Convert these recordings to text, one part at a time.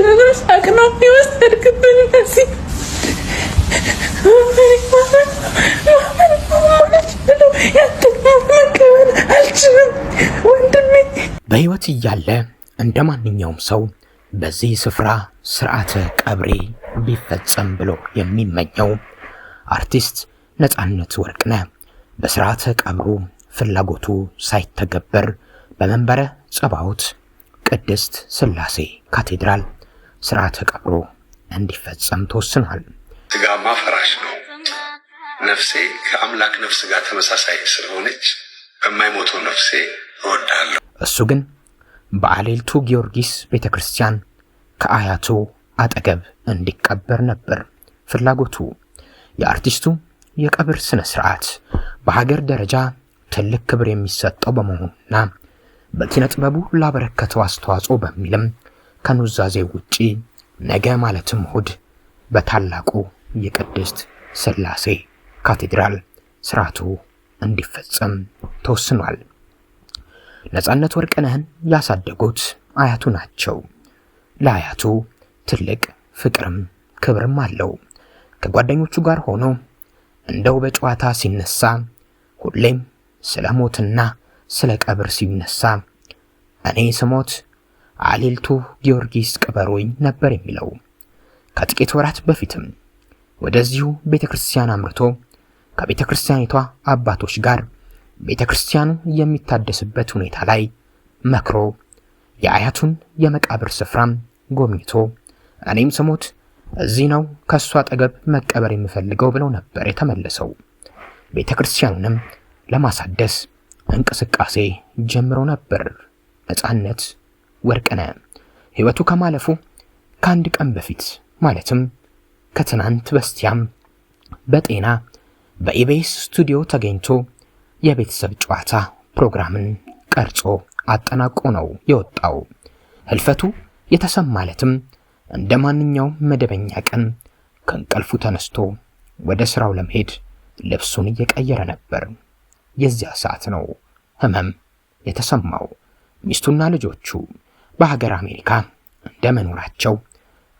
ሳቅና ይወሰድክብኝ ነዚህ በህይወት እያለ እንደማንኛውም ሰው በዚህ ስፍራ ስርዓተ ቀብሬ ቢፈጸም ብሎ የሚመኘው አርቲስት ነጻነት ወርቅነህ በስርዓተ ቀብሩ ፍላጎቱ ሳይተገበር በመንበረ ጸባዖት ቅድስት ሥላሴ ካቴድራል ስርዓተ ቀብሩ እንዲፈጸም ተወስኗል። ስጋ ማፈራሽ ነው። ነፍሴ ከአምላክ ነፍስ ጋር ተመሳሳይ ስለሆነች በማይሞተው ነፍሴ እወዳለሁ። እሱ ግን በአሌልቱ ጊዮርጊስ ቤተክርስቲያን ከአያቱ አጠገብ እንዲቀበር ነበር ፍላጎቱ። የአርቲስቱ የቀብር ስነ ስርዓት በሀገር ደረጃ ትልቅ ክብር የሚሰጠው በመሆኑና በኪነ ጥበቡ ላበረከተው አስተዋጽኦ በሚልም ከኑዛዜ ውጪ ነገ ማለትም እሁድ በታላቁ የቅድስት ሥላሴ ካቴድራል ስርዓቱ እንዲፈጸም ተወስኗል። ነጻነት ወርቅነህን ያሳደጉት አያቱ ናቸው። ለአያቱ ትልቅ ፍቅርም ክብርም አለው። ከጓደኞቹ ጋር ሆኖ እንደው በጨዋታ ሲነሳ ሁሌም ስለ ሞትና ስለ ቀብር ሲነሳ እኔ ስሞት አሌልቱ ጊዮርጊስ ቅበሩኝ ነበር የሚለው። ከጥቂት ወራት በፊትም ወደዚሁ ቤተክርስቲያን አምርቶ ከቤተክርስቲያኒቷ አባቶች ጋር ቤተክርስቲያኑ የሚታደስበት ሁኔታ ላይ መክሮ የአያቱን የመቃብር ስፍራም ጎብኝቶ እኔም ስሞት እዚህ ነው ከሷ አጠገብ መቀበር የምፈልገው ብለው ነበር የተመለሰው። ቤተክርስቲያኑንም ለማሳደስ እንቅስቃሴ ጀምሮ ነበር። ነጻነት ወርቅነህ ህይወቱ ከማለፉ ከአንድ ቀን በፊት ማለትም ከትናንት በስቲያም በጤና በኢቢኤስ ስቱዲዮ ተገኝቶ የቤተሰብ ጨዋታ ፕሮግራምን ቀርጾ አጠናቆ ነው የወጣው። ህልፈቱ የተሰማለትም እንደማንኛውም መደበኛ ቀን ከእንቅልፉ ተነስቶ ወደ ስራው ለመሄድ ልብሱን እየቀየረ ነበር። የዚያ ሰዓት ነው ህመም የተሰማው። ሚስቱና ልጆቹ በሀገር አሜሪካ እንደመኖራቸው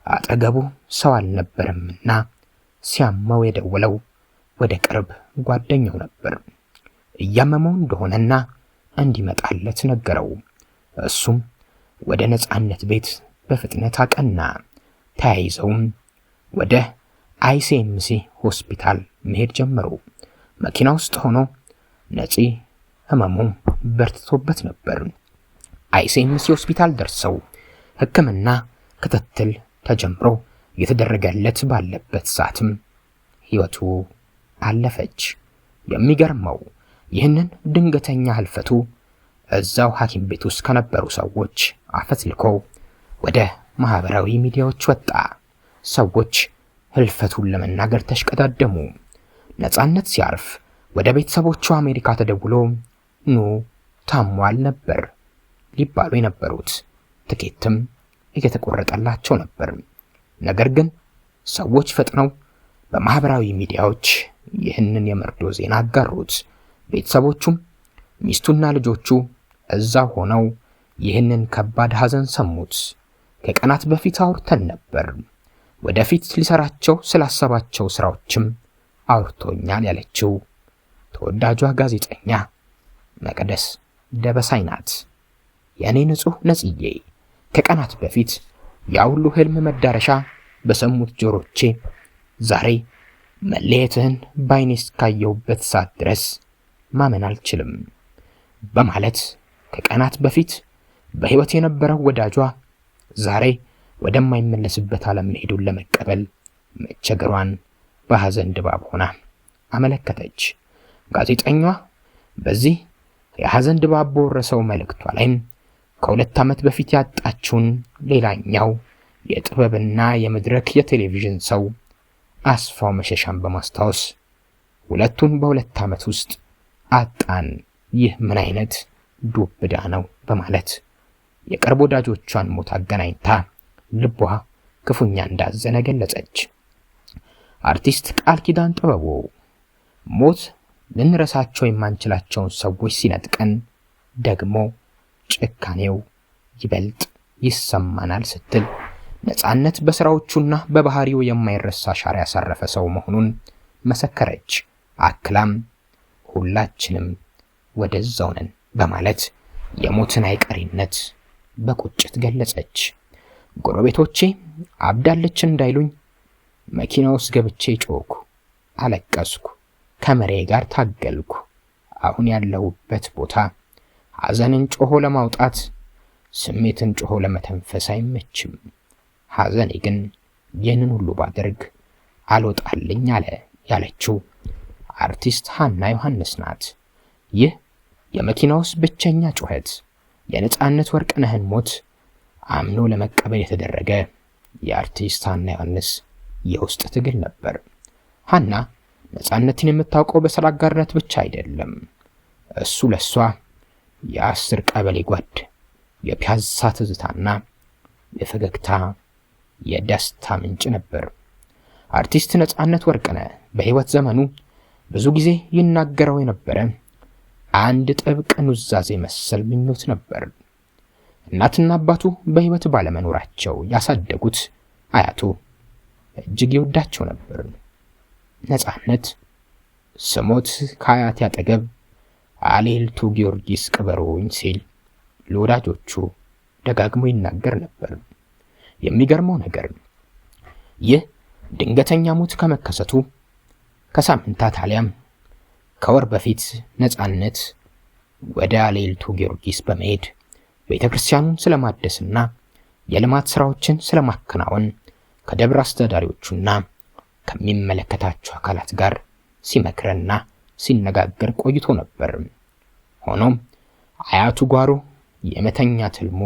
አጠገቡ ሰው አልነበረምና ሲያመው የደወለው ወደ ቅርብ ጓደኛው ነበር። እያመመው እንደሆነና እንዲመጣለት ነገረው። እሱም ወደ ነጻነት ቤት በፍጥነት አቀና። ተያይዘውም ወደ አይሲኤምሲ ሆስፒታል መሄድ ጀመሩ። መኪና ውስጥ ሆኖ ነፂ ህመሙ በርትቶበት ነበር። አይሲኤምሲ ሆስፒታል ደርሰው ሕክምና ክትትል ተጀምሮ እየተደረገለት ባለበት ሰዓትም ህይወቱ አለፈች። የሚገርመው ይህንን ድንገተኛ ህልፈቱ እዛው ሐኪም ቤት ውስጥ ከነበሩ ሰዎች አፈትልኮ ወደ ማህበራዊ ሚዲያዎች ወጣ። ሰዎች ህልፈቱን ለመናገር ተሽቀዳደሙ። ነጻነት ሲያርፍ ወደ ቤተሰቦቹ አሜሪካ ተደውሎ ኑ ታሟል ነበር ሊባሉ የነበሩት። ትኬትም እየተቆረጠላቸው ነበር። ነገር ግን ሰዎች ፈጥነው በማህበራዊ ሚዲያዎች ይህንን የመርዶ ዜና አጋሩት። ቤተሰቦቹም ሚስቱና ልጆቹ እዛው ሆነው ይህንን ከባድ ሐዘን ሰሙት። ከቀናት በፊት አውርተን ነበር፣ ወደፊት ሊሰራቸው ስላሰባቸው ስራዎችም አውርቶኛል ያለችው ተወዳጇ ጋዜጠኛ መቅደስ ደበሳይ ናት። የኔ ንጹህ ነጽዬ ከቀናት በፊት ያ ሁሉ ህልም መዳረሻ በሰሙት ጆሮቼ ዛሬ መለየትህን ባይኔ እስካየሁበት ሰዓት ድረስ ማመን አልችልም በማለት ከቀናት በፊት በህይወት የነበረው ወዳጇ ዛሬ ወደማይመለስበት ዓለም መሄዱን ለመቀበል መቸገሯን በሐዘን ድባብ ሆና አመለከተች። ጋዜጠኛዋ በዚህ የሐዘን ድባብ በወረሰው መልእክቷ ላይም ከሁለት ዓመት በፊት ያጣችውን ሌላኛው የጥበብና የመድረክ የቴሌቪዥን ሰው አስፋው መሸሻን በማስታወስ ሁለቱን በሁለት ዓመት ውስጥ አጣን፣ ይህ ምን አይነት ዱብዳ ነው በማለት የቅርብ ወዳጆቿን ሞት አገናኝታ ልቧ ክፉኛ እንዳዘነ ገለጸች። አርቲስት ቃል ኪዳን ጥበቡ ሞት ልንረሳቸው የማንችላቸውን ሰዎች ሲነጥቀን ደግሞ ጭካኔው ይበልጥ ይሰማናል ስትል ነጻነት በስራዎቹና በባህሪው የማይረሳ አሻራ ያሳረፈ ሰው መሆኑን መሰከረች። አክላም ሁላችንም ወደዛው ነን በማለት የሞትን አይቀሬነት በቁጭት ገለጸች። ጎረቤቶቼ አብዳለች እንዳይሉኝ መኪና ውስጥ ገብቼ ጮኩ፣ አለቀስኩ፣ ከመሬ ጋር ታገልኩ። አሁን ያለሁበት ቦታ ሐዘንን ጮሆ ለማውጣት ስሜትን ጮሆ ለመተንፈስ አይመችም። ሐዘኔ ግን ይህንን ሁሉ ባደርግ አልወጣልኝ አለ ያለችው አርቲስት ሀና ዮሐንስ ናት። ይህ የመኪና ውስጥ ብቸኛ ጩኸት የነጻነት ወርቅነህን ሞት አምኖ ለመቀበል የተደረገ የአርቲስት ሀና ዮሐንስ የውስጥ ትግል ነበር። ሀና ነጻነትን የምታውቀው በስራ አጋርነት ብቻ አይደለም። እሱ ለሷ የ10 ቀበሌ ጓድ፣ የፒያዛ ትዝታና የፈገግታ የደስታ ምንጭ ነበር። አርቲስት ነጻነት ወርቅነህ በህይወት ዘመኑ ብዙ ጊዜ ይናገረው የነበረ አንድ ጥብቅ ኑዛዜ መሰል ምኞት ነበር። እናትና አባቱ በህይወት ባለመኖራቸው ያሳደጉት አያቱ እጅግ ይወዳቸው ነበር። ነጻነት ስሞት ከአያቴ አጠገብ አሌልቱ ጊዮርጊስ ቅበሩኝ ሲል ለወዳጆቹ ደጋግሞ ይናገር ነበር። የሚገርመው ነገር ይህ ድንገተኛ ሞት ከመከሰቱ ከሳምንታት አሊያም ከወር በፊት ነጻነት ወደ አሌልቱ ጊዮርጊስ በመሄድ ቤተክርስቲያኑን ስለማደስና የልማት ስራዎችን ስለማከናወን ከደብረ አስተዳዳሪዎቹና ከሚመለከታቸው አካላት ጋር ሲመክርና ሲነጋገር ቆይቶ ነበር። ሆኖም አያቱ ጓሮ የመተኛት ህልሙ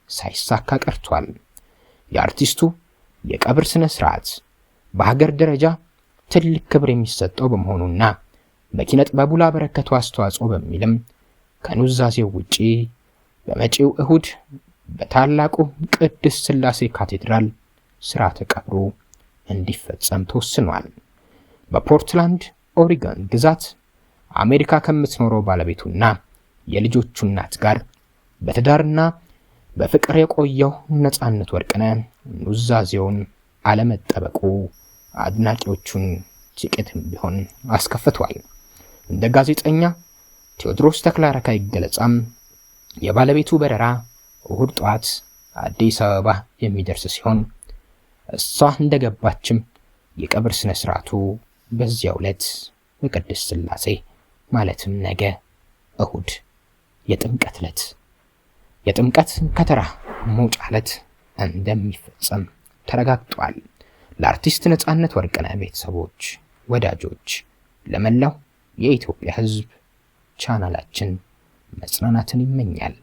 ሳይሳካ ቀርቷል። የአርቲስቱ የቀብር ስነ ስርዓት በሀገር ደረጃ ትልቅ ክብር የሚሰጠው በመሆኑና በኪነ ጥበቡ ላበረከተው አስተዋጽኦ በሚልም ከኑዛዜው ውጪ በመጪው እሁድ በታላቁ ቅድስት ሥላሴ ካቴድራል ስርዓተ ቀብሩ እንዲፈጸም ተወስኗል። በፖርትላንድ ኦሪገን ግዛት አሜሪካ ከምትኖረው ባለቤቱና የልጆቹ እናት ጋር በትዳርና በፍቅር የቆየው ነጻነት ወርቅነህ ኑዛዜውን አለመጠበቁ አድናቂዎቹን ጥቂትም ቢሆን አስከፍቷል። እንደ ጋዜጠኛ ቴዎድሮስ ተክለአረካይ ገለጻም የባለቤቱ በረራ እሁድ ጠዋት አዲስ አበባ የሚደርስ ሲሆን እሷ እንደገባችም የቀብር ስነ ስርዓቱ በዚያው ዕለት በቅድስት ሥላሴ ማለትም ነገ እሁድ የጥምቀት ዕለት የጥምቀት ከተራ መውጫ ዕለት እንደሚፈጸም ተረጋግጧል። ለአርቲስት ነጻነት ወርቅነህ ቤተሰቦች፣ ወዳጆች፣ ለመላው የኢትዮጵያ ሕዝብ ቻናላችን መጽናናትን ይመኛል።